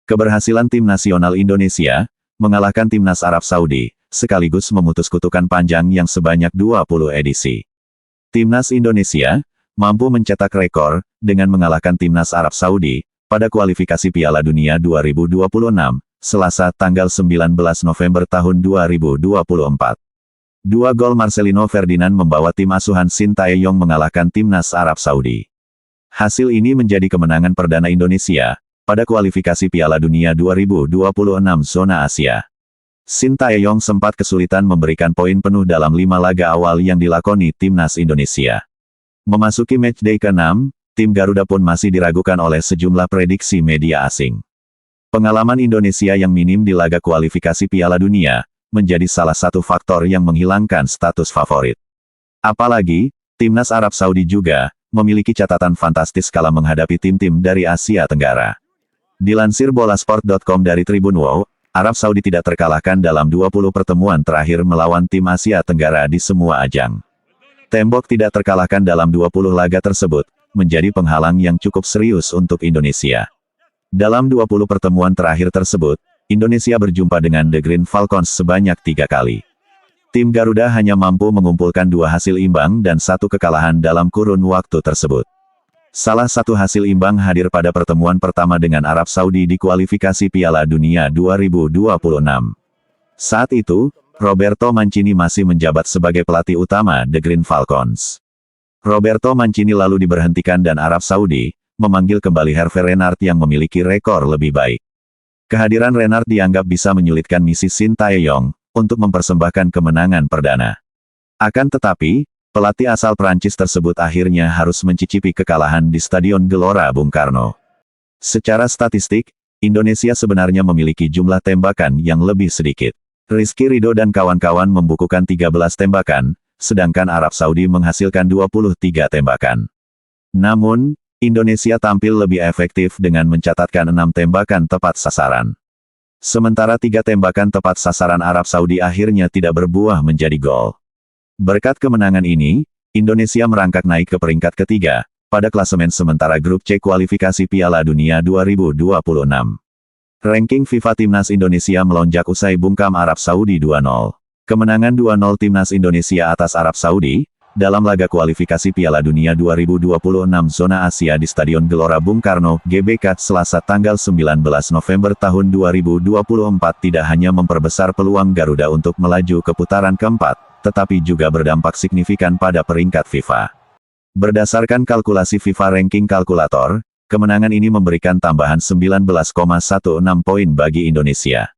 Keberhasilan tim nasional Indonesia mengalahkan timnas Arab Saudi, sekaligus memutus kutukan panjang yang sebanyak 20 edisi. Timnas Indonesia mampu mencetak rekor dengan mengalahkan timnas Arab Saudi pada kualifikasi Piala Dunia 2026, Selasa tanggal 19 November tahun 2024. 2 gol Marcelino Ferdinand membawa tim asuhan Sintayong mengalahkan timnas Arab Saudi. Hasil ini menjadi kemenangan perdana Indonesia pada kualifikasi Piala Dunia 2026 zona Asia. Sintayong sempat kesulitan memberikan poin penuh dalam 5 laga awal yang dilakoni timnas Indonesia. Memasuki matchday ke-6, tim Garuda pun masih diragukan oleh sejumlah prediksi media asing. Pengalaman Indonesia yang minim di laga kualifikasi Piala Dunia menjadi salah satu faktor yang menghilangkan status favorit. Apalagi, timnas Arab Saudi juga memiliki catatan fantastis kala menghadapi tim-tim dari Asia Tenggara. Dilansir bolasport.com dari Tribun Wow, Arab Saudi tidak terkalahkan dalam 20 pertemuan terakhir melawan tim Asia Tenggara di semua ajang. Tembok tidak terkalahkan dalam 20 laga tersebut, menjadi penghalang yang cukup serius untuk Indonesia. Dalam 20 pertemuan terakhir tersebut, Indonesia berjumpa dengan The Green Falcons sebanyak 3 kali. Tim Garuda hanya mampu mengumpulkan 2 hasil imbang dan 1 kekalahan dalam kurun waktu tersebut. Salah satu hasil imbang hadir pada pertemuan pertama dengan Arab Saudi di kualifikasi Piala Dunia 2026. Saat itu, Roberto Mancini masih menjabat sebagai pelatih utama The Green Falcons. Roberto Mancini lalu diberhentikan dan Arab Saudi memanggil kembali Hervé Renard yang memiliki rekor lebih baik. Kehadiran Renard dianggap bisa menyulitkan misi Sintayong untuk mempersembahkan kemenangan perdana. Akan tetapi, pelatih asal Prancis tersebut akhirnya harus mencicipi kekalahan di Stadion Gelora Bung Karno. Secara statistik, Indonesia sebenarnya memiliki jumlah tembakan yang lebih sedikit. Rizky Ridho dan kawan-kawan membukukan 13 tembakan, sedangkan Arab Saudi menghasilkan 23 tembakan. Namun, Indonesia tampil lebih efektif dengan mencatatkan 6 tembakan tepat sasaran. Sementara 3 tembakan tepat sasaran Arab Saudi akhirnya tidak berbuah menjadi gol. Berkat kemenangan ini, Indonesia merangkak naik ke peringkat ketiga pada klasemen sementara grup C kualifikasi Piala Dunia 2026. Ranking FIFA Timnas Indonesia melonjak usai bungkam Arab Saudi 2-0. Kemenangan 2-0 Timnas Indonesia atas Arab Saudi dalam laga kualifikasi Piala Dunia 2026 zona Asia di Stadion Gelora Bung Karno, GBK, Selasa tanggal 19 November tahun 2024 tidak hanya memperbesar peluang Garuda untuk melaju ke putaran keempat, tetapi juga berdampak signifikan pada peringkat FIFA. Berdasarkan kalkulasi FIFA Ranking Kalkulator, kemenangan ini memberikan tambahan 19,16 poin bagi Indonesia.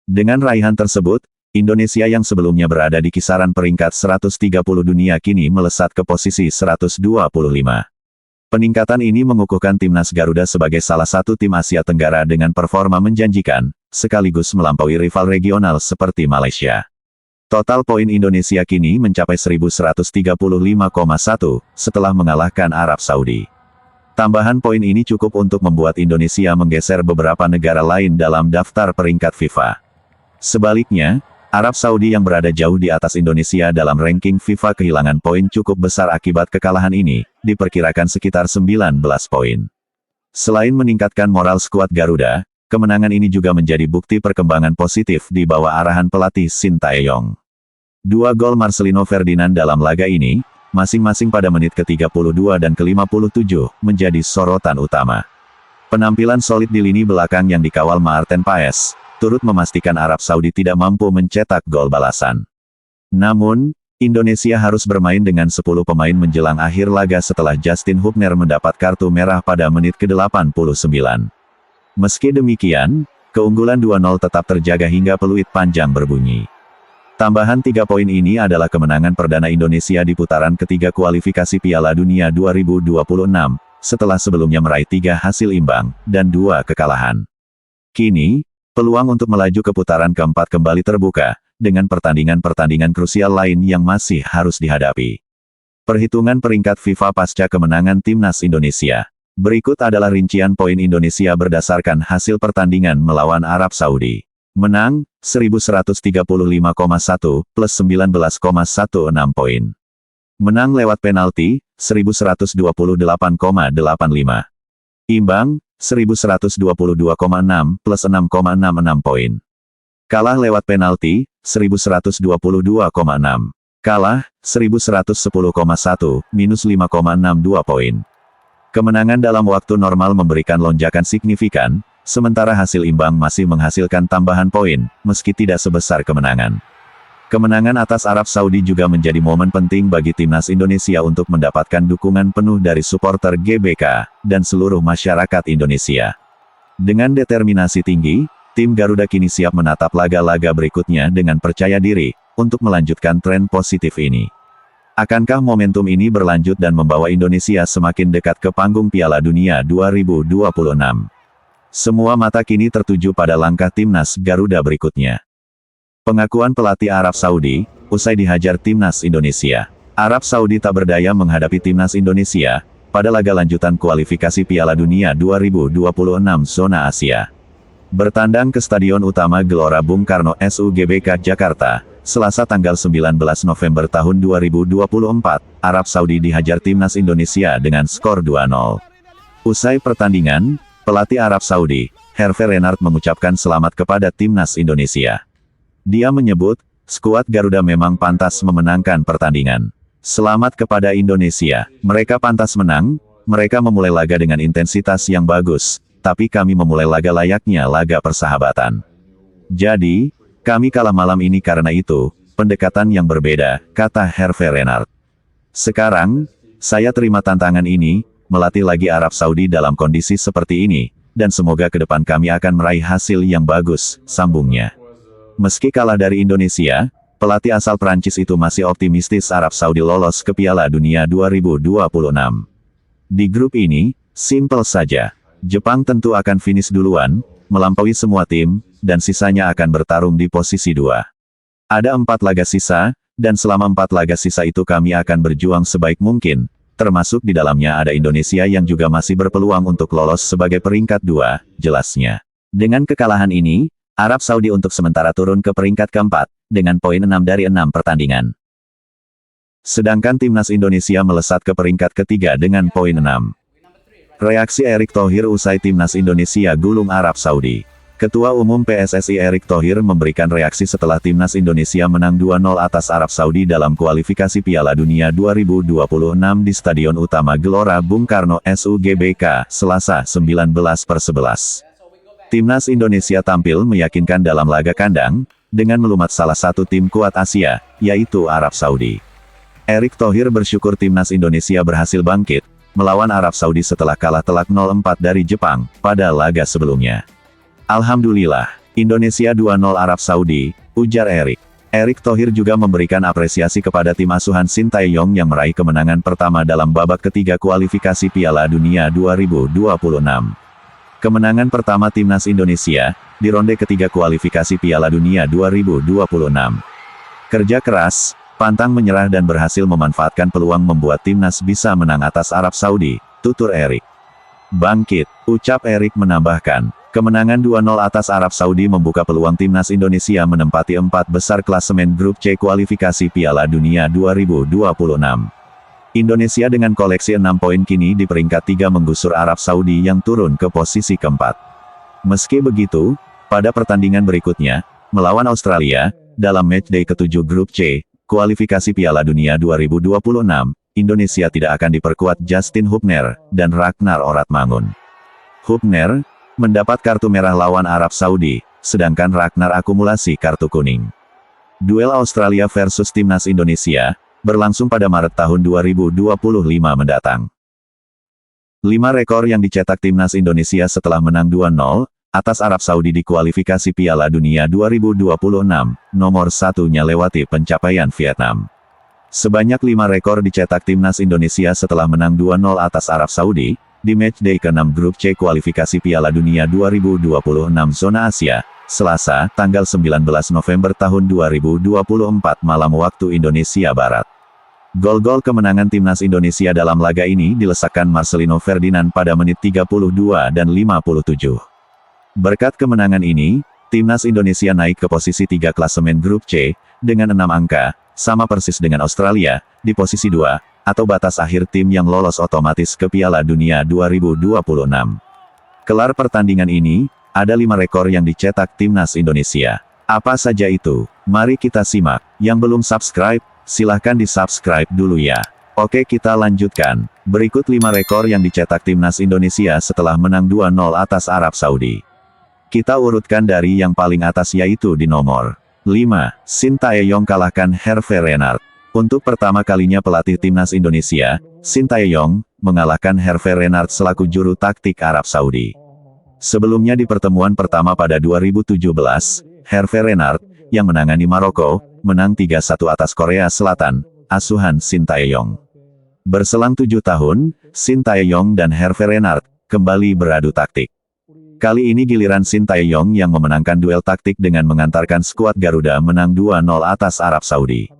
Dengan raihan tersebut, Indonesia yang sebelumnya berada di kisaran peringkat 130 dunia kini melesat ke posisi 125. Peningkatan ini mengukuhkan timnas Garuda sebagai salah satu tim Asia Tenggara dengan performa menjanjikan, sekaligus melampaui rival regional seperti Malaysia. Total poin Indonesia kini mencapai 1135,1 setelah mengalahkan Arab Saudi. Tambahan poin ini cukup untuk membuat Indonesia menggeser beberapa negara lain dalam daftar peringkat FIFA. Sebaliknya, Arab Saudi yang berada jauh di atas Indonesia dalam ranking FIFA kehilangan poin cukup besar akibat kekalahan ini, diperkirakan sekitar 19 poin. Selain meningkatkan moral skuad Garuda, kemenangan ini juga menjadi bukti perkembangan positif di bawah arahan pelatih Sintayong. 2 gol Marcelino Ferdinand dalam laga ini, masing-masing pada menit ke-32 dan ke-57, menjadi sorotan utama. Penampilan solid di lini belakang yang dikawal Maarten Paes, turut memastikan Arab Saudi tidak mampu mencetak gol balasan. Namun, Indonesia harus bermain dengan 10 pemain menjelang akhir laga setelah Justin Hubner mendapat kartu merah pada menit ke-89. Meski demikian, keunggulan 2-0 tetap terjaga hingga peluit panjang berbunyi. Tambahan 3 poin ini adalah kemenangan perdana Indonesia di putaran ketiga kualifikasi Piala Dunia 2026, setelah sebelumnya meraih 3 hasil imbang, dan 2 kekalahan. Kini, peluang untuk melaju ke putaran keempat kembali terbuka, dengan pertandingan-pertandingan krusial lain yang masih harus dihadapi. Perhitungan peringkat FIFA pasca kemenangan Timnas Indonesia. Berikut adalah rincian poin Indonesia berdasarkan hasil pertandingan melawan Arab Saudi. Menang, 1135,1, plus 19,16 poin. Menang lewat penalti, 1128,85. Imbang, 1122,6 plus 6,66 poin. Kalah lewat penalti, 1122,6. Kalah, 1110,1, minus 5,62 poin. Kemenangan dalam waktu normal memberikan lonjakan signifikan, sementara hasil imbang masih menghasilkan tambahan poin, meski tidak sebesar kemenangan. Kemenangan atas Arab Saudi juga menjadi momen penting bagi timnas Indonesia untuk mendapatkan dukungan penuh dari supporter GBK, dan seluruh masyarakat Indonesia. Dengan determinasi tinggi, tim Garuda kini siap menatap laga-laga berikutnya dengan percaya diri, untuk melanjutkan tren positif ini. Akankah momentum ini berlanjut dan membawa Indonesia semakin dekat ke panggung Piala Dunia 2026? Semua mata kini tertuju pada langkah timnas Garuda berikutnya. Pengakuan pelatih Arab Saudi, usai dihajar timnas Indonesia. Arab Saudi tak berdaya menghadapi timnas Indonesia, pada laga lanjutan kualifikasi Piala Dunia 2026 zona Asia. Bertandang ke Stadion Utama Gelora Bung Karno SUGBK Jakarta, Selasa tanggal 19 November tahun 2024, Arab Saudi dihajar timnas Indonesia dengan skor 2-0. Usai pertandingan, pelatih Arab Saudi, Hervé Renard mengucapkan selamat kepada timnas Indonesia. Dia menyebut, skuad Garuda memang pantas memenangkan pertandingan. Selamat kepada Indonesia, mereka pantas menang, mereka memulai laga dengan intensitas yang bagus, tapi kami memulai laga layaknya laga persahabatan. Jadi, kami kalah malam ini karena itu, pendekatan yang berbeda, kata Hervé Renard. Sekarang, saya terima tantangan ini, melatih lagi Arab Saudi dalam kondisi seperti ini, dan semoga ke depan kami akan meraih hasil yang bagus, sambungnya. Meski kalah dari Indonesia, pelatih asal Prancis itu masih optimistis Arab Saudi lolos ke Piala Dunia 2026. Di grup ini, simpel saja. Jepang tentu akan finish duluan, melampaui semua tim, dan sisanya akan bertarung di posisi 2. Ada 4 laga sisa, dan selama 4 laga sisa itu kami akan berjuang sebaik mungkin, termasuk di dalamnya ada Indonesia yang juga masih berpeluang untuk lolos sebagai peringkat 2, jelasnya. Dengan kekalahan ini, Arab Saudi untuk sementara turun ke peringkat keempat, dengan poin 6 dari 6 pertandingan. Sedangkan timnas Indonesia melesat ke peringkat ketiga dengan poin 6. Reaksi Erick Thohir usai timnas Indonesia gulung Arab Saudi. Ketua Umum PSSI Erick Thohir memberikan reaksi setelah timnas Indonesia menang 2-0 atas Arab Saudi dalam kualifikasi Piala Dunia 2026 di Stadion Utama Gelora Bung Karno SUGBK, Selasa 19/11. Timnas Indonesia tampil meyakinkan dalam laga kandang, dengan melumat salah satu tim kuat Asia, yaitu Arab Saudi. Erick Thohir bersyukur timnas Indonesia berhasil bangkit, melawan Arab Saudi setelah kalah telak 0-4 dari Jepang, pada laga sebelumnya. Alhamdulillah, Indonesia 2-0 Arab Saudi, ujar Erick. Erick Thohir juga memberikan apresiasi kepada tim asuhan Sintayong yang meraih kemenangan pertama dalam babak ketiga kualifikasi Piala Dunia 2026. Kemenangan pertama timnas Indonesia, di ronde ketiga kualifikasi Piala Dunia 2026. Kerja keras, pantang menyerah dan berhasil memanfaatkan peluang membuat timnas bisa menang atas Arab Saudi, tutur Erick. Bangkit, ucap Erick menambahkan, kemenangan 2-0 atas Arab Saudi membuka peluang timnas Indonesia menempati 4 besar klasemen grup C kualifikasi Piala Dunia 2026. Indonesia dengan koleksi 6 poin kini di peringkat 3 menggusur Arab Saudi yang turun ke posisi keempat. Meski begitu, pada pertandingan berikutnya, melawan Australia, dalam matchday ke-7 grup C, kualifikasi Piala Dunia 2026, Indonesia tidak akan diperkuat Justin Hubner, dan Ragnar Oratmangun. Hubner, mendapat kartu merah lawan Arab Saudi, sedangkan Ragnar akumulasi kartu kuning. Duel Australia versus Timnas Indonesia, berlangsung pada Maret tahun 2025 mendatang. 5 rekor yang dicetak timnas Indonesia setelah menang 2-0, atas Arab Saudi di kualifikasi Piala Dunia 2026, nomor satunya lewati pencapaian Vietnam. Sebanyak 5 rekor dicetak timnas Indonesia setelah menang 2-0 atas Arab Saudi, di matchday ke-6 grup C kualifikasi Piala Dunia 2026 zona Asia, Selasa, tanggal 19 November tahun 2024 malam waktu Indonesia Barat. Gol-gol kemenangan timnas Indonesia dalam laga ini dilesakkan Marcelino Ferdinand pada menit 32 dan 57. Berkat kemenangan ini, timnas Indonesia naik ke posisi 3 klasemen grup C, dengan 6 angka, sama persis dengan Australia, di posisi 2, atau batas akhir tim yang lolos otomatis ke Piala Dunia 2026. Kelar pertandingan ini, ada 5 rekor yang dicetak timnas Indonesia. Apa saja itu? Mari kita simak. Yang belum subscribe, silahkan di-subscribe dulu ya. Oke, kita lanjutkan. Berikut 5 rekor yang dicetak timnas Indonesia setelah menang 2-0 atas Arab Saudi. Kita urutkan dari yang paling atas yaitu di nomor 5, Shin Tae-yong kalahkan Hervé Renard. Untuk pertama kalinya pelatih timnas Indonesia, Shin Tae-yong, mengalahkan Hervé Renard selaku juru taktik Arab Saudi. Sebelumnya di pertemuan pertama pada 2017, Hervé Renard, yang menangani Maroko, menang 3-1 atas Korea Selatan, asuhan Shin Tae-yong. Berselang 7 tahun, Shin Tae-yong dan Hervé Renard kembali beradu taktik. Kali ini giliran Shin Tae-yong yang memenangkan duel taktik dengan mengantarkan skuad Garuda menang 2-0 atas Arab Saudi.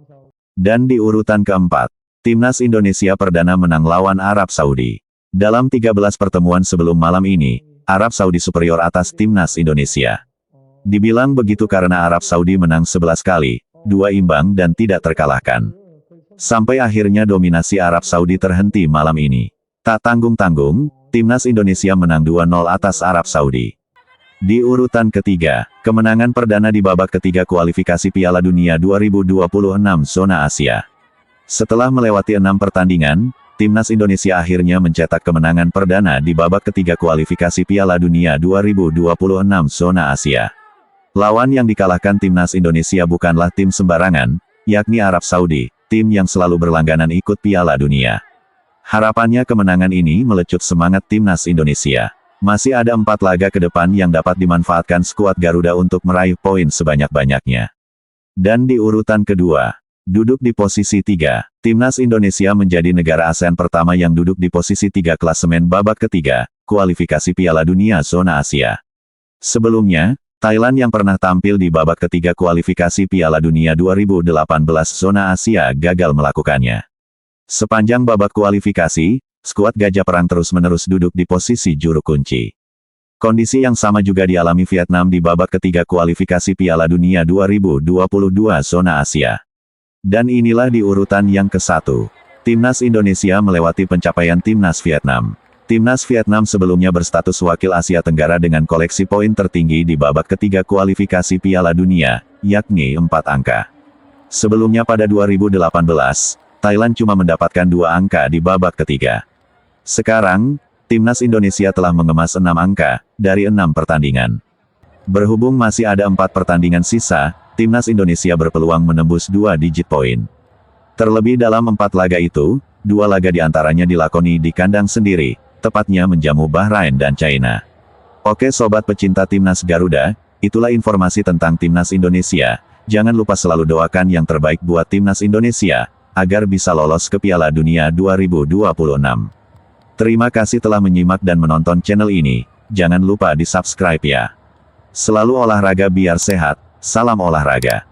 Dan di urutan keempat, timnas Indonesia perdana menang lawan Arab Saudi. Dalam 13 pertemuan sebelum malam ini, Arab Saudi superior atas timnas Indonesia. Dibilang begitu karena Arab Saudi menang 11 kali, 2 imbang dan tidak terkalahkan. Sampai akhirnya dominasi Arab Saudi terhenti malam ini. Tak tanggung-tanggung, timnas Indonesia menang 2-0 atas Arab Saudi. Di urutan ketiga, kemenangan perdana di babak ketiga kualifikasi Piala Dunia 2026 zona Asia. Setelah melewati 6 pertandingan, timnas Indonesia akhirnya mencetak kemenangan perdana di babak ketiga kualifikasi Piala Dunia 2026 zona Asia. Lawan yang dikalahkan timnas Indonesia bukanlah tim sembarangan, yakni Arab Saudi, tim yang selalu berlangganan ikut Piala Dunia. Harapannya kemenangan ini melecut semangat timnas Indonesia. Masih ada 4 laga ke depan yang dapat dimanfaatkan skuad Garuda untuk meraih poin sebanyak-banyaknya. Dan di urutan kedua, duduk di posisi 3, timnas Indonesia menjadi negara ASEAN pertama yang duduk di posisi 3 klasemen babak ketiga, kualifikasi Piala Dunia zona Asia. Sebelumnya, Thailand yang pernah tampil di babak ketiga kualifikasi Piala Dunia 2018 zona Asia gagal melakukannya. Sepanjang babak kualifikasi, skuad Gajah Perang terus-menerus duduk di posisi juru kunci. Kondisi yang sama juga dialami Vietnam di babak ketiga kualifikasi Piala Dunia 2022 zona Asia. Dan inilah di urutan yang ke-1. Timnas Indonesia melewati pencapaian Timnas Vietnam. Timnas Vietnam sebelumnya berstatus wakil Asia Tenggara dengan koleksi poin tertinggi di babak ketiga kualifikasi Piala Dunia, yakni 4 angka. Sebelumnya pada 2018, Thailand cuma mendapatkan 2 angka di babak ketiga. Sekarang, timnas Indonesia telah mengemas 6 angka dari 6 pertandingan. Berhubung masih ada 4 pertandingan sisa, timnas Indonesia berpeluang menembus 2 digit poin. Terlebih dalam 4 laga itu, 2 laga diantaranya dilakoni di kandang sendiri, tepatnya menjamu Bahrain dan China. Oke sobat pecinta timnas Garuda, itulah informasi tentang timnas Indonesia. Jangan lupa selalu doakan yang terbaik buat timnas Indonesia, agar bisa lolos ke Piala Dunia 2026. Terima kasih telah menyimak dan menonton channel ini, jangan lupa di-subscribe ya. Selalu olahraga biar sehat, salam olahraga.